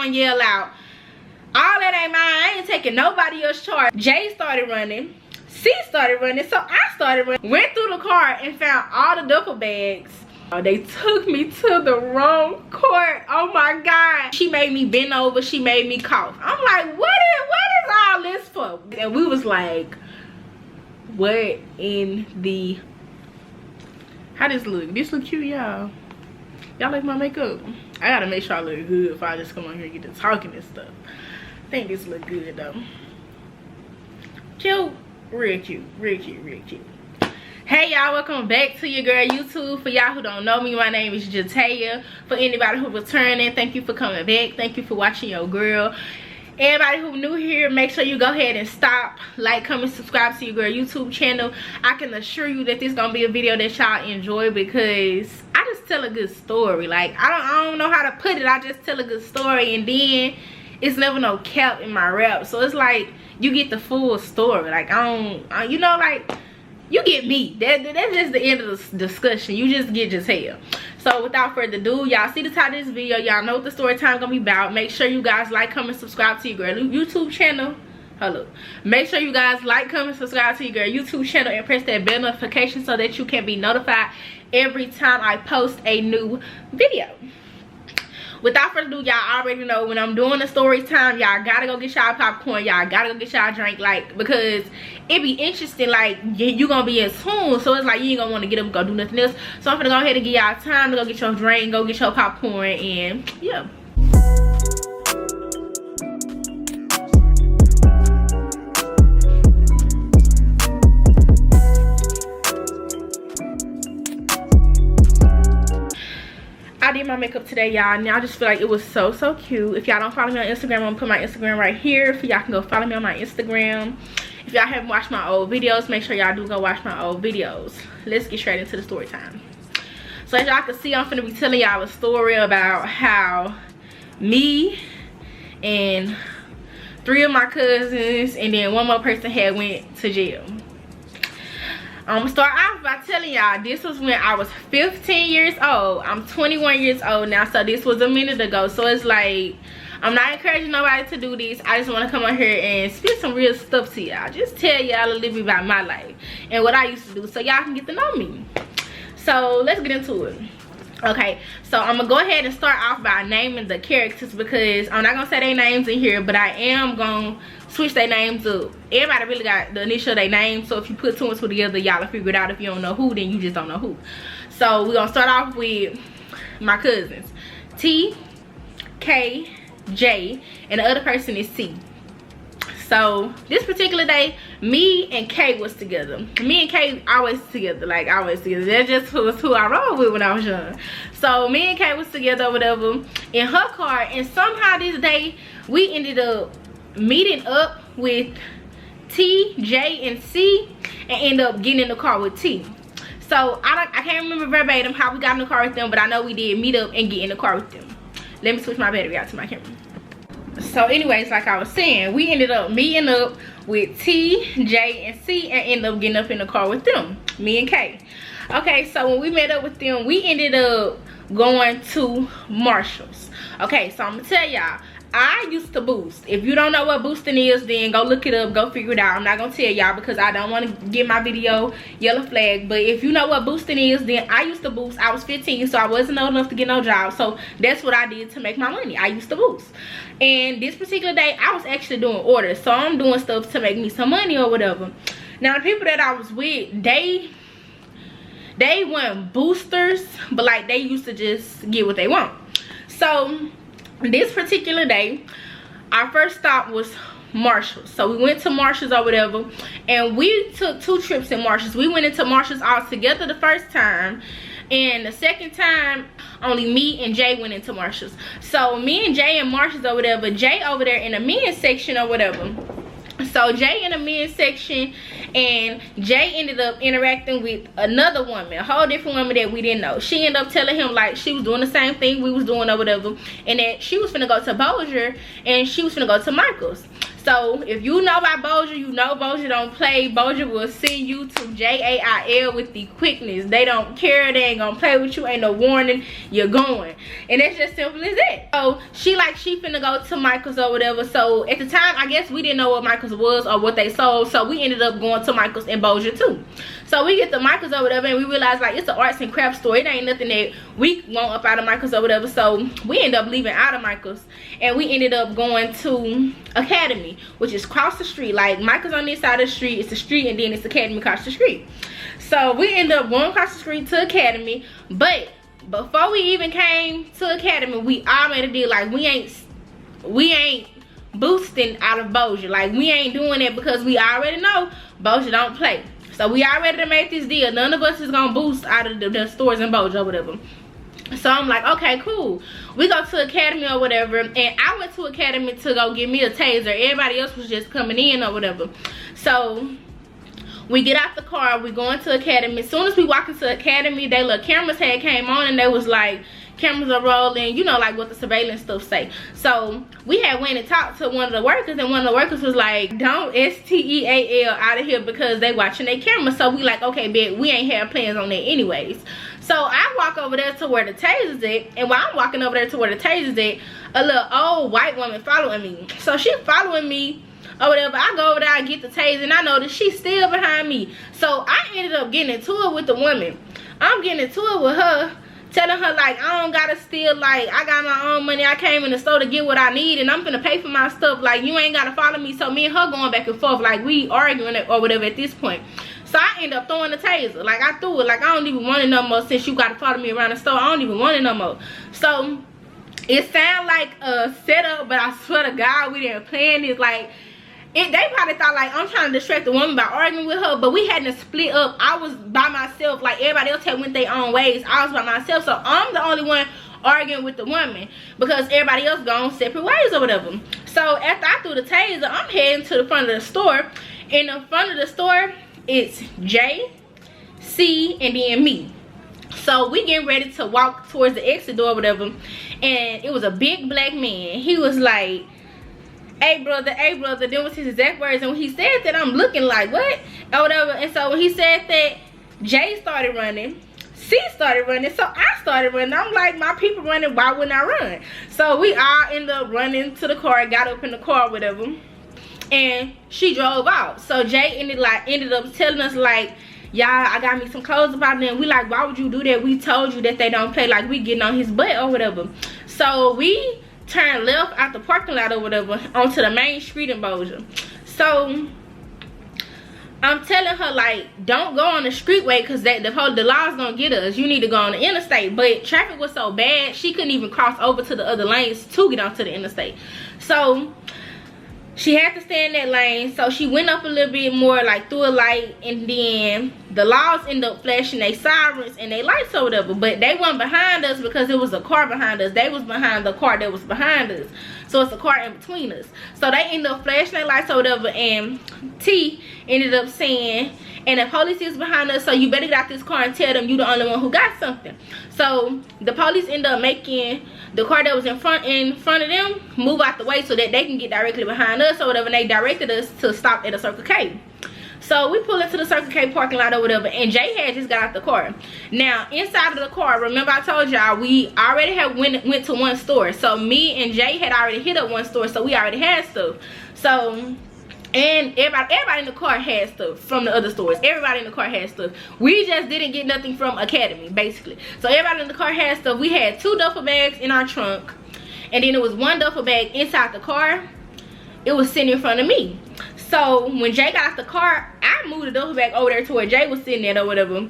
throwing Yall out. All that ain't mine. I ain't taking nobody else's charge. Jay started running. C started running. So I started running. Went through the car and found all the duffel bags. They took me to the wrong court. Oh my God. She made me bend over. She made me cough. I'm like, what is all this for? And we was like, what in the... How this look? This look cute, y'all. Y'all like my makeup? I gotta make sure I look good if I just come on here and get to talking and stuff. I think this look good though. Cute. Real cute. Real cute. Real cute. Hey y'all, welcome back to your girl YouTube. For y'all who don't know me, my name is Jataya. For anybody who returning, thank you for coming back. Thank you for watching your girl. Everybody who new here, make sure you go ahead and stop, like, comment, subscribe to your girl YouTube channel. I can assure you that this is gonna be a video that y'all enjoy because I just tell a good story. Like I don't know how to put it. I just tell a good story, and then it's never no cap in my rap. So it's like you get the full story. Like you know, like you get me. That's just the end of the discussion. You just get Jataya. So without further ado, y'all see the title of this video. Y'all know what the story time gonna be about. Make sure you guys like, comment, subscribe to your girl YouTube channel. Hello. Make sure you guys like, comment, subscribe to your girl YouTube channel and press that bell notification so that you can be notified every time I post a new video. Without further ado, y'all already know when I'm doing a story time, y'all gotta go get y'all popcorn, y'all gotta go get y'all drink, like, because it be interesting. Like you gonna be in tune, so it's like you ain't gonna want to get up and go do nothing else. So I'm gonna go ahead and give y'all time to go get your drink, go get your popcorn, and yeah. I did my makeup today, y'all, and I just feel like it was so cute. If y'all don't follow me on Instagram, I'm gonna put my Instagram right here for y'all can go follow me on my Instagram. If y'all haven't watched my old videos, make sure y'all do go watch my old videos. Let's get straight into the story time. So as y'all can see, I'm finna be telling y'all a story about how me and 3 of my cousins and then 1 more person had went to jail. I'm gonna start off by telling y'all this was when I was 15 years old. I'm 21 years old now, so this was a minute ago. So it's like, I'm not encouraging nobody to do this. I just want to come on here and spit some real stuff to y'all. Just tell y'all a little bit about my life and what I used to do so y'all can get to know me. So let's get into it. Okay, so I'm gonna go ahead and start off by naming the characters because I'm not gonna say their names in here, but I am gonna switch their names up. Everybody really got the initial of their name, so if you put 2 and 2 together, y'all will figure it out. If you don't know who, then you just don't know who. So we're gonna start off with my cousins, T, K, J, and the other person is C. So this particular day, me and Kay was together. Me and Kay always together, like always together. That just was who I rolled with when I was young. So me and Kay was together or whatever in her car, and somehow this day we ended up meeting up with T, J, and C, and end up getting in the car with T. So I can't remember verbatim how we got in the car with them, but I know we did meet up and get in the car with them. Let me switch my battery out to my camera. So anyways, like I was saying, we ended up meeting up with T, J, and C and ended up getting up in the car with them, me and Kay. Okay, so when we met up with them, we ended up going to Marshall's. Okay, so I'm gonna tell y'all, I used to boost. If you don't know what boosting is, then go look it up, go figure it out. I'm not gonna tell y'all because I don't want to get my video yellow flag. But if you know what boosting is, then I used to boost. I was 15, so I wasn't old enough to get no job. So that's what I did to make my money. I used to boost. And this particular day, I was actually doing orders. So I'm doing stuff to make me some money or whatever. Now the people that I was with, they weren't boosters, but like they used to just get what they want. So this particular day, our first stop was Marshall's. So we went to Marshall's or whatever, and we took 2 trips in Marshall's. We went into Marshall's all together the first time, and the second time only me and Jay went into Marshall's. So me and Jay in Marshall's or whatever, Jay over there in the men's section or whatever. So Jay in the men's section, and Jay ended up interacting with another woman, a whole different woman that we didn't know. She ended up telling him like she was doing the same thing we was doing or whatever, and that she was finna go to Bossier and she was finna go to Michael's. So if you know about Bossier, you know Bossier don't play. Bossier will send you to jail with the quickness. They don't care. They ain't gonna play with you. Ain't no warning. You're going. And it's just simple as that. So she finna go to Michael's or whatever. So at the time, I guess we didn't know what Michael's was or what they sold. So we ended up going to Michael's and Bossier too. So we get to Michael's or whatever, and we realize like it's an arts and crafts store. It ain't nothing that we want up out of Michael's or whatever. So we end up leaving out of Michael's, and we ended up going to Academy, which is across the street. Like Michael's on this side of the street, it's the street, and then it's Academy across the street. So we ended up going across the street to Academy, but before we even came to Academy, we already did like we ain't boosting out of Bossier. Like we ain't doing it because we already know Bossier don't play. So we already made this deal. None of us is gonna boost out of the stores in Bossier or whatever. So I'm like, okay, cool. We go to Academy or whatever, and I went to Academy to go get me a taser. Everybody else was just coming in or whatever. So we get out the car, we going to Academy. As soon as we walk into Academy, they little cameras had came on, and they was like, cameras are rolling, you know, like what the surveillance stuff say. So we had went and talked to one of the workers, and one of the workers was like, don't STEAL out of here because they watching their camera. So we like, okay, bet we ain't have plans on that anyways. So I walk over there to where the taser's at, and while I'm walking over there to where the taser's at, a little old white woman following me. So she following me or whatever. I go over there, I get the taser, and I notice she's still behind me. So I ended up getting into it with the woman. I'm getting into it with her, telling her like I don't gotta steal, like I got my own money. I came in the store to get what I need, and I'm gonna pay for my stuff. Like you ain't gotta follow me. So me and her going back and forth, like we arguing or whatever at this point. So I end up throwing the taser. Like I threw it. Like I don't even want it no more since you gotta follow me around the store. I don't even want it no more. So it sounds like a setup, but I swear to God we didn't plan this. Like they probably thought like I'm trying to distract the woman by arguing with her, but we hadn't split up. I was by myself. Like everybody else had went their own ways. I was by myself, so I'm the only one arguing with the woman because everybody else gone separate ways or whatever. So after I threw the taser, I'm heading to the front of the store. In the front of the store, it's J, C, and then me. So we getting ready to walk towards the exit door or whatever, and it was a big black man. He was like, hey brother, then was his exact words. And when he said that, I'm looking like what or whatever. And so when he said that, Jay started running, C started running, so I started running. I'm like, my people running, why wouldn't I run? So we all ended up running to the car, got up in the car, whatever, and she drove out. So Jay ended up telling us like, y'all, I got me some clothes about them. We like, why would you do that? We told you that they don't play. Like we getting on his butt or whatever. So we turn left out the parking lot or whatever onto the main street in Bossier. So I'm telling her like, don't go on the streetway because the law's gonna get us. You need to go on the interstate. But traffic was so bad she couldn't even cross over to the other lanes to get onto the interstate. So she had to stay in that lane. So she went up a little bit more, like through a light, and then the laws ended up flashing their sirens and their lights or whatever. But they weren't behind us because it was a car behind us. They was behind the car that was behind us. So it's a car in between us. So they ended up flashing their lights or whatever, and T ended up saying, and the police is behind us, so you better get out this car and tell them you the only one who got something. So the police ended up making the car that was in front of them move out the way so that they can get directly behind us or whatever, and they directed us to stop at a Circle K. So we pull into the Circle K parking lot or whatever, and Jay had just got out the car. Now inside of the car, remember I told y'all we already had went to one store. So me and Jay had already hit up one store, so we already had stuff. So, and everybody in the car had stuff from the other stores. Everybody in the car had stuff. We just didn't get nothing from Academy, basically. So everybody in the car had stuff. We had 2 duffel bags in our trunk, and then it was 1 duffel bag inside the car. It was sitting in front of me. So when Jay got out the car, I moved the duffel bag over there to where Jay was sitting at or whatever,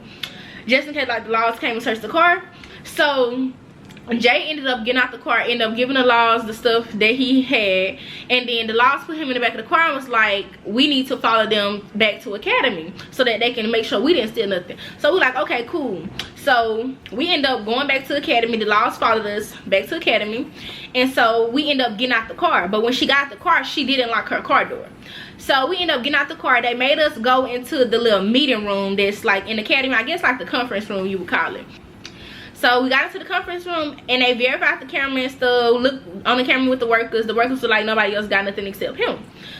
just in case like the laws came and searched the car. So Jay ended up getting out the car, ended up giving the laws the stuff that he had, and then the laws put him in the back of the car and was like, we need to follow them back to Academy so that they can make sure we didn't steal nothing. So we're like, okay, cool. So we end up going back to Academy. The laws followed us back to Academy, and so we end up getting out the car. But when she got out the car, she didn't lock her car door. So we end up getting out the car. They made us go into the little meeting room that's like in Academy, I guess like the conference room you would call it. So we got into the conference room and they verified the camera and stuff, looked on the camera with the workers. The workers were like, nobody else got nothing except him.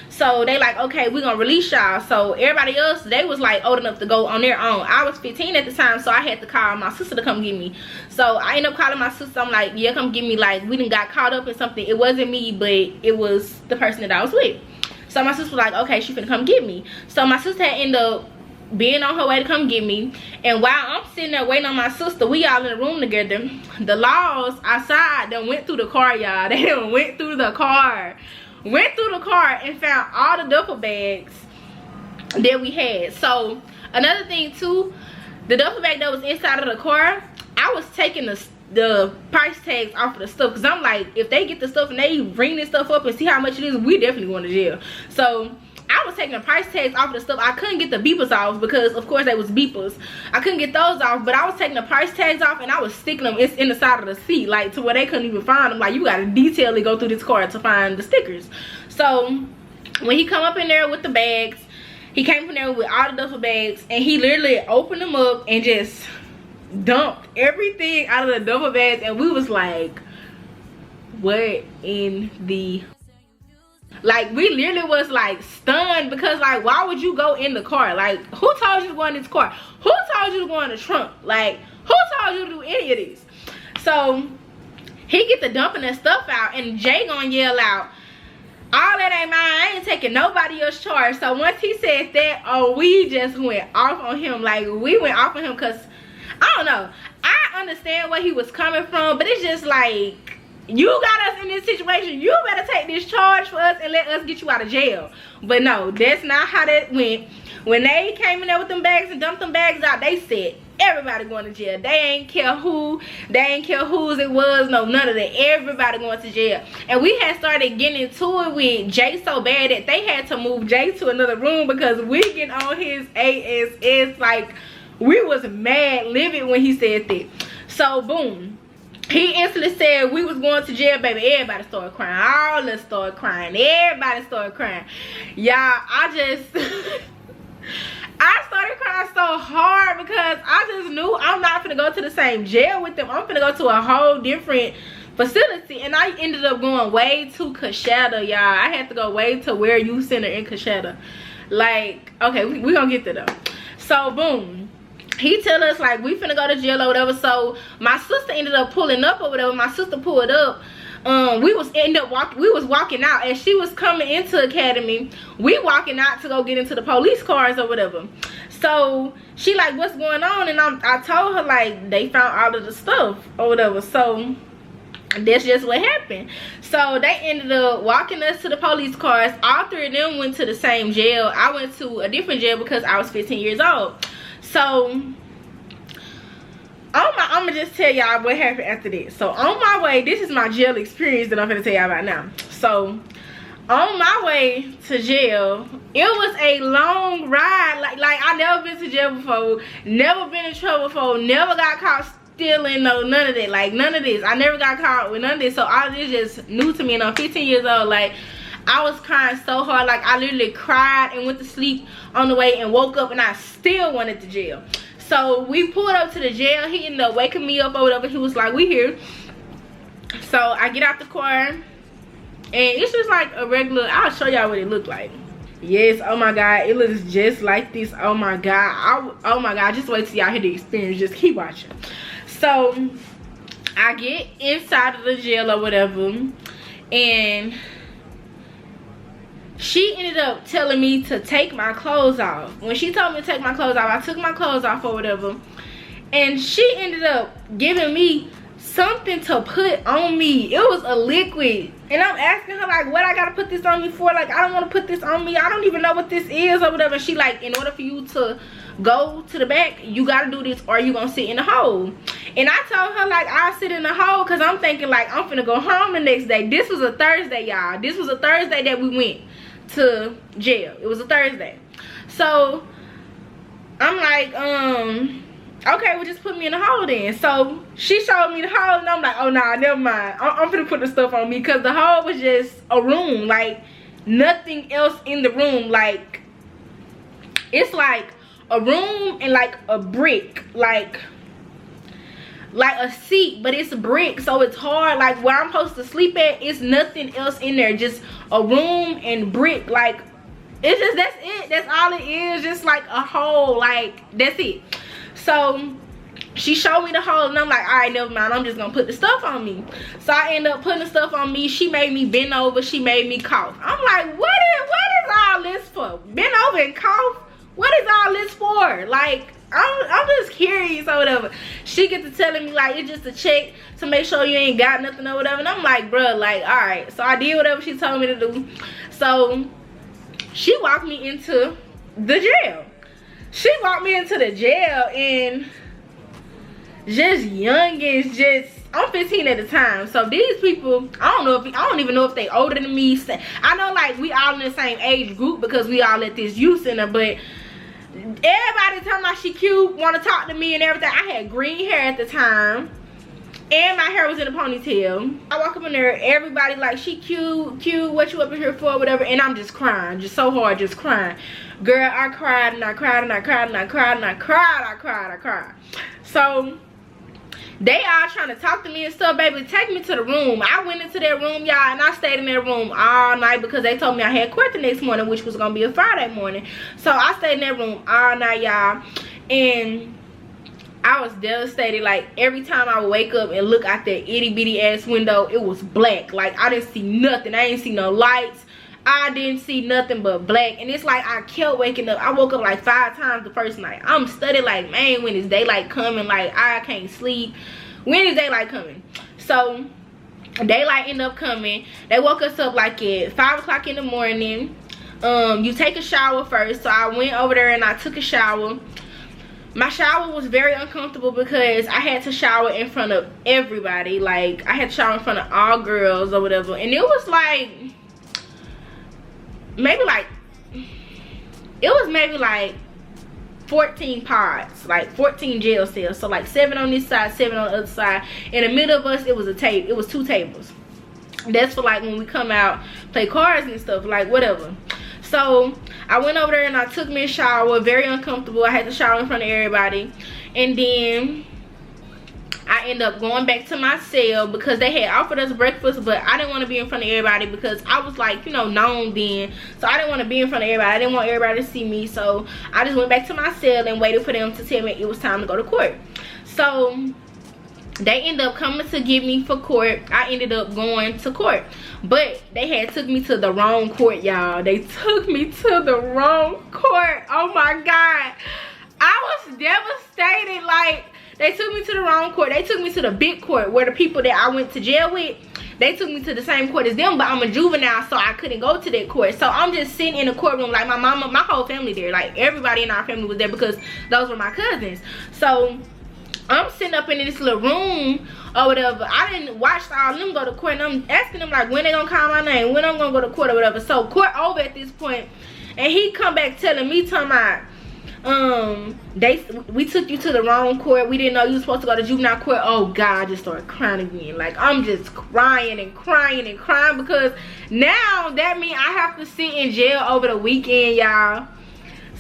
So they like, okay, we're gonna release y'all. So everybody else, they was like old enough to go on their own. I was 15 at the time, so I had to call my sister to come get me. So I ended up calling my sister. I'm like, yeah, come get me. Like, we done got caught up in something. It wasn't me, but it was the person that I was with. So my sister was like, okay, she finna come get me. So my sister had ended up being on her way to come get me, and while I'm sitting there waiting on my sister, we all in the room together. The laws outside done went through the car, y'all. They done went through the car and found all the duffel bags that we had. So another thing too, the duffel bag that was inside of the car, I was taking the price tags off of the stuff, because I'm like, if they get the stuff and they bring this stuff up and see how much it is, we definitely going to jail. So I was taking the price tags off of the stuff. I couldn't get the beepers off because of course they was beepers. I couldn't get those off, but I was taking the price tags off and I was sticking them in the side of the seat, like to where they couldn't even find them. Like, you gotta detailedly go through this car to find the stickers. So when he come up in there with the bags, he came in there with all the duffel bags and he literally opened them up and just dumped everything out of the duffel bags, and we was like, what in the... Like, we literally was like stunned, because like, why would you go in the car? Like, who told you to go in this car? Who told you to go in the trunk? Like, who told you to do any of this? So he get the dumping that stuff out, and Jay gonna yell out, all that ain't mine, I ain't taking nobody else's charge. So once he said that, oh, we just went off on him. Like, we went off on him, because I don't know, I understand where he was coming from, but it's just like, you got us in this situation, you better take this charge for us and let us get you out of jail. But no, that's not how that went. When they came in there with them bags and dumped them bags out, they said everybody going to jail. They ain't care who, they ain't care whose it was, no, none of that. Everybody going to jail. And we had started getting into it with Jay so bad that they had to move Jay to another room, because we getting on his ass. Like, we was mad livid when he said that. So boom, he instantly said we was going to jail, baby. Everybody started crying. All of us started crying. Everybody started crying. Y'all, I just... I started crying so hard, because I just knew I'm not finna go to the same jail with them. I'm finna go to a whole different facility. And I ended up going way to Coshada, y'all. I had to go way to Ware Youth Center in Coshada. Like, okay, we gonna get there though. So boom, he tell us like we finna go to jail or whatever. So my sister ended up pulling up or whatever. My sister pulled up. We was walking out as she was coming into Academy. We walking out to go get into the police cars or whatever. So she like, what's going on? And I told her like, they found all of the stuff or whatever. So that's just what happened. So they ended up walking us to the police cars. All three of them went to the same jail. I went to a different jail because I was 15 years old. So I'm gonna just tell y'all what happened after this. So on my way, this is my jail experience that I'm gonna tell y'all about now. So on my way to jail, it was a long ride. Like I never been to jail before, never been in trouble before, never got caught stealing, no, none of that. Like, none of this. I never got caught with none of this. So all of this just new to me, and I'm 15 years old. Like, I was crying so hard. Like, I literally cried and went to sleep on the way and woke up, and I still wanted to jail. So we pulled up to the jail. He ended up waking me up or whatever. He was like, we here. So I get out the car, and it's just like a regular, I'll show y'all what it looked like. Yes, oh my god, it looks just like this. Oh my god, oh my god, just wait till y'all hear the experience. Just keep watching. So I get inside of the jail or whatever, and she ended up telling me to take my clothes off. When she told me to take my clothes off, I took my clothes off or whatever, and she ended up giving me something to put on me. It was a liquid, and I'm asking her like, what I gotta put this on me for? Like, I don't want to put this on me, I don't even know what this is or whatever. She like, in order for you to go to the back, you gotta do this or you gonna sit in the hole. And I told her like, I'll sit in the hole, because I'm thinking like, I'm finna go home the next day. This was a Thursday, y'all. This was a Thursday that we went to jail. It was a Thursday. So I'm like, okay, well, just put me in the hole then. So she showed me the hole, and I'm like, oh nah, never mind, I'm gonna put the stuff on me, because the hole was just a room, like nothing else in the room. Like, it's like a room and like a brick, like like a seat, but it's brick, so it's hard. Like where I'm supposed to sleep at, it's nothing else in there, just a room and brick. Like it's just, that's it, that's all it is, just like a hole, like that's it. So she showed me the hole and I'm like, all right, never mind, I'm just gonna put the stuff on me. So I end up putting the stuff on me. She made me bend over, she made me cough. I'm like, what is all this for? Bend over and cough? What is all this for? Like, I'm just curious or whatever. She gets to telling me like it's just a check to make sure you ain't got nothing or whatever. And I'm like, bruh, like, all right. So I did whatever she told me to do. So she walked me into the jail. She walked me into the jail and just youngins, just, I'm 15 at the time. So these people, I don't even know if they older than me. I know like we all in the same age group because we all at this youth center, but everybody talking about she cute, want to talk to me and everything. I had green hair at the time and my hair was in a ponytail. I walk up in there, everybody like, she cute, what you up in here for, whatever, and I'm just crying, just so hard, just crying. Girl, I cried and I cried and I cried and I cried and I cried. So they all trying to talk to me and stuff, baby. Take me to the room. I went into that room, y'all, and I stayed in that room all night because they told me I had court the next morning, which was gonna be a Friday morning. So I stayed in that room all night, y'all, and I was devastated. Like every time I would wake up and look out that itty bitty ass window, it was black. Like I didn't see nothing. I didn't see no lights. I didn't see nothing but black. And it's like I kept waking up. I woke up like 5 times the first night. I'm studying like, man, when is daylight coming? Like I can't sleep. When is daylight coming? So daylight ended up coming. They woke us up like at 5 o'clock in the morning. You take a shower first. So I went over there and I took a shower. My shower was very uncomfortable because I had to shower in front of everybody. Like I had to shower in front of all girls or whatever. And it was like maybe like 14 pods, like 14 jail cells. So like 7 on this side, 7 on the other side. In the middle of us, it was 2 tables. That's for like when we come out, play cards and stuff, like whatever. So I went over there and I took me a shower, very uncomfortable. I had to shower in front of everybody. And then I ended up going back to my cell because they had offered us breakfast, but I didn't want to be in front of everybody because I was like, you know, known then. So I didn't want to be in front of everybody. I didn't want everybody to see me. So I just went back to my cell and waited for them to tell me it was time to go to court. So they ended up coming to get me for court. I ended up going to court, but they had took me to the wrong court, y'all. They took me to the wrong court. Oh my God, I was devastated. Like they took me to the wrong court. They took me to the big court where the people that I went to jail with, they took me to the same court as them, but I'm a juvenile, so I couldn't go to that court. So I'm just sitting in the courtroom, like my mama, my whole family there, like everybody in our family was there because those were my cousins. So I'm sitting up in this little room or whatever. I didn't watch all of them go to court, and I'm asking them like when they gonna call my name, when I'm gonna go to court or whatever. So court over at this point, and he come back telling me, talking about we took you to the wrong court, we didn't know you were supposed to go to juvenile court. Oh God, I just started crying again. Like I'm just crying and crying and crying because now that means I have to sit in jail over the weekend, y'all.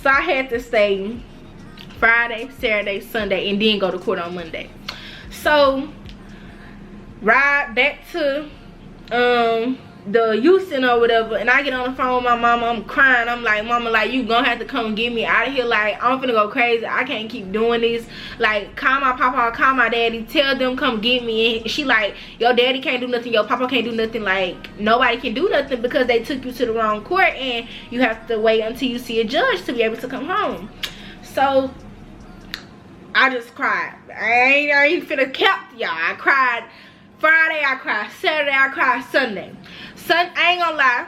So I had to stay Friday, Saturday, Sunday, and then go to court on Monday. So ride back to the youth center or whatever, and I get on the phone with my mama. I'm crying. I'm like, mama, like you gonna have to come get me out of here. Like I'm finna go crazy. I can't keep doing this. Like call my papa, call my daddy, tell them come get me. And she like, your daddy can't do nothing, your papa can't do nothing. Like nobody can do nothing because they took you to the wrong court, and you have to wait until you see a judge to be able to come home. So I just cried. I ain't finna kept y'all. I cried Friday, I cried Saturday, I cried Sunday. I ain't gonna lie,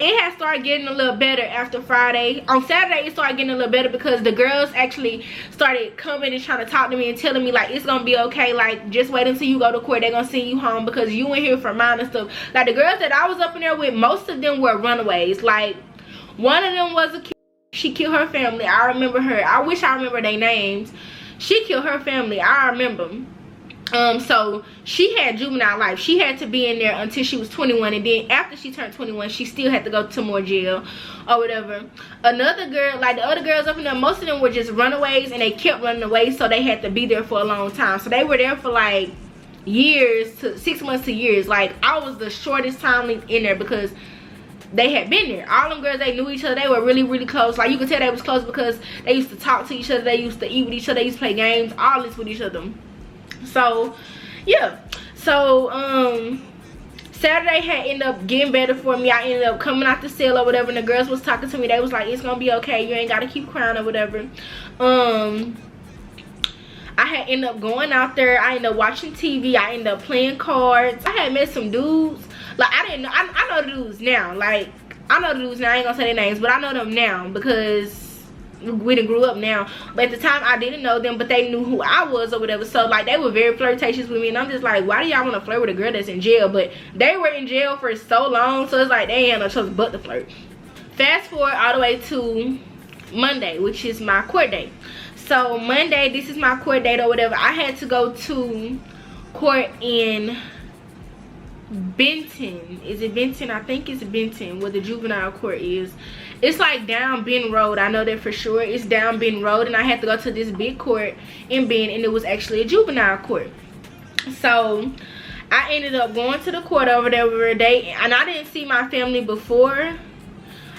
it had started getting a little better after Friday. On Saturday, it started getting a little better because the girls actually started coming and trying to talk to me and telling me like it's gonna be okay. Like just wait until you go to court. They're gonna send you home because you in here for mine and stuff. Like the girls that I was up in there with, most of them were runaways. Like one of them was she killed her family. I remember her. I wish I remember their names. She killed her family. I remember. So she had juvenile life. She had to be in there until she was 21, and then after she turned 21 she still had to go to more jail or whatever. Another girl, like the other girls up in there, most of them were just runaways, and they kept running away, so they had to be there for a long time. So they were there for like years, to 6 months to years. Like I was the shortest time in there because they had been there. All them girls, they knew each other. They were really, really close. Like you could tell they was close because they used to talk to each other, they used to eat with each other, they used to play games, all this with each other. So yeah, so Saturday had ended up getting better for me. I ended up coming out the cell or whatever, and the girls was talking to me. They was like, it's gonna be okay, you ain't gotta keep crying or whatever. I had ended up going out there. I ended up watching TV. I ended up playing cards. I had met some dudes. Like I know the dudes now. Like I know the dudes now. I ain't gonna say their names, but I know them now because we done grew up now. But at the time I didn't know them, but they knew who I was or whatever. So like they were very flirtatious with me, and I'm just like, why do y'all want to flirt with a girl that's in jail? But they were in jail for so long, so it's like they ain't had no choice but to flirt. Fast forward all the way to Monday, which is my court date. So Monday, this is my court date or whatever. I had to go to court in Benton. Is it Benton? I think it's Benton, where the juvenile court is. It's like down Benton Road. I know that for sure. It's down Benton Road, and I had to go to this big court in Benton, and it was actually a juvenile court. So I ended up going to the court over there every day, and I didn't see my family before.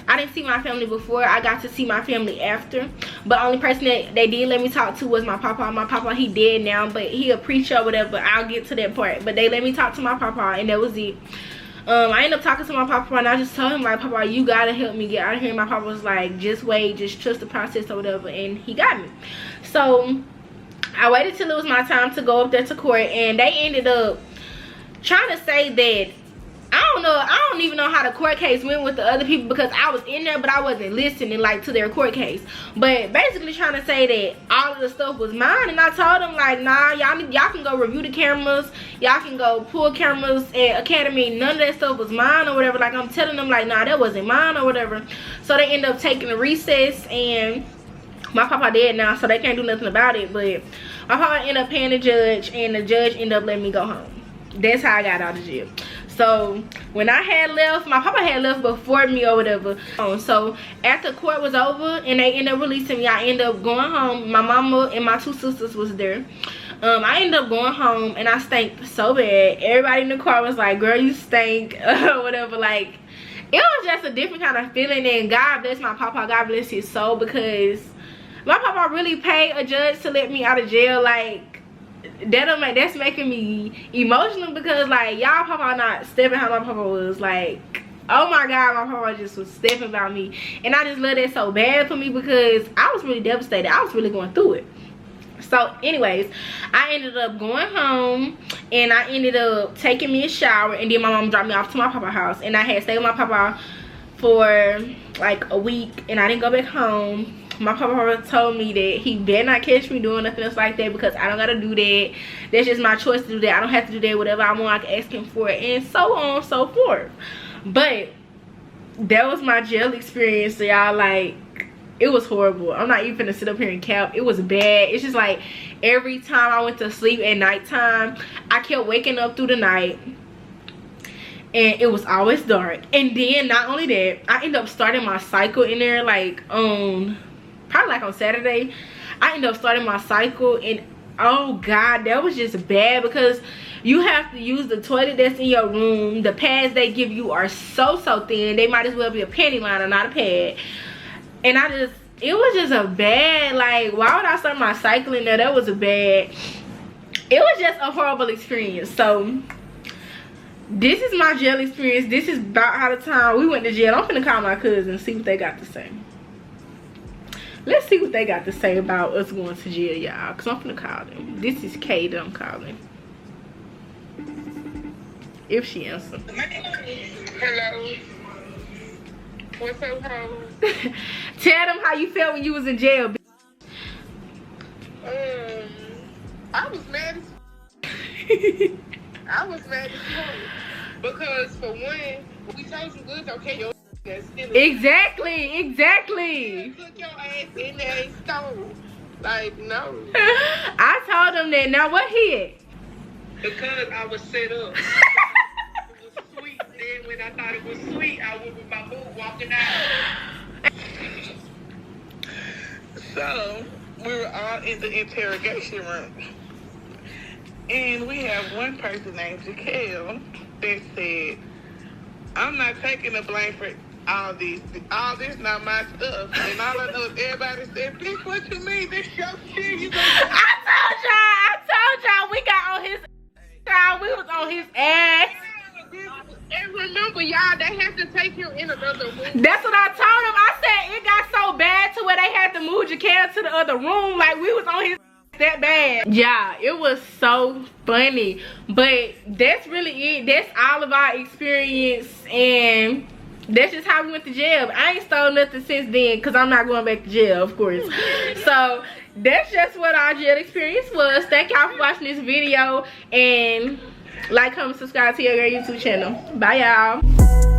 I got to see my family after. But the only person that they did let me talk to was my papa. My papa, he dead now, but he a preacher or whatever. I'll get to that part. But they let me talk to my papa, and that was it. I ended up talking to my papa, and I just told him, like, Papa, you gotta help me get out of here. And my papa was like, just wait, just trust the process or whatever, and he got me. So I waited till it was my time to go up there to court, and they ended up trying to say that, I don't even know how the court case went with the other people, because I was in there but I wasn't listening like to their court case. But basically trying to say that all of the stuff was mine, and I told them like, nah, y'all can go review the cameras, y'all can go pull cameras at Academy, none of that stuff was mine or whatever. Like I'm telling them like, nah, that wasn't mine or whatever. So they end up taking a recess, and my papa dead now, so they can't do nothing about it. But my papa ended up paying the judge, and the judge ended up letting me go home. That's how I got out of jail. So when I had left, my papa had left before me or whatever. So after court was over and they ended up releasing me, I ended up going home. My mama and my two sisters was there. I ended up going home, and I stank so bad. Everybody in the car was like, girl, you stink or whatever. Like it was just a different kind of feeling. And God bless my papa, God bless his soul, because my papa really paid a judge to let me out of jail. Like that's making me emotional, because like y'all papa not stepping how my papa was. Like, oh my God, my papa just was stepping about me, and I just love that so bad for me, because I was really devastated. I was really going through it. So anyways, I ended up going home, and I ended up taking me a shower, and then my mom dropped me off to my papa's house, and I had stayed with my papa for like a week, and I didn't go back home. My papa told me that he better not catch me doing nothing else like that, because I don't gotta do that. That's just my choice to do that. I don't have to do that. Whatever I want, I can ask him for it, and so on and so forth. But that was my jail experience, so y'all. Like, it was horrible. I'm not even gonna sit up here and cap. It was bad. It's just like every time I went to sleep at nighttime, I kept waking up through the night, and it was always dark. And then not only that, I ended up starting my cycle in there like probably like on Saturday. I ended up starting my cycle, and oh God, that was just bad, because you have to use the toilet that's in your room. The pads they give you are so thin. They might as well be a panty liner, not a pad. And it was just a bad, like, why would I start my cycle in there? That was a bad, it was just a horrible experience. So this is my jail experience. This is about how the time we went to jail. I'm finna call my cousins and see what they got to say. Let's see what they got to say about us going to jail, y'all, because I'm finna call them. This is Kay that I'm calling. If she answers. Hello. What's up, ho? Tell them how you felt when you was in jail. I was mad as I was mad as hell. Because for one, we told you good, okay, your ass still Exactly. Cook your ass in that stove. Like, no. I told them that. Now what he at? because I was set up. It was sweet. Then when I thought it was sweet, I went with my boo walking out. So we were all in the interrogation room. And we have one person named Jaquel that said, I'm not taking the blame for all this. All this not my stuff. And all I know is everybody said, bitch, what you mean? This your shit. You I told y'all we got on his child. We was on his ass. And remember, y'all, they have to take him in another room. That's what I told him. I said it got so bad to where they had to move Jaquel to the other room. Like, we was on his that bad. Yeah, it was so funny. But that's really it. That's all of our experience, and that's just how we went to jail. I ain't stole nothing since then because I'm not going back to jail, of course. So that's just what our jail experience was. Thank y'all for watching this video, and like, comment, subscribe to your girl YouTube channel. Bye, y'all.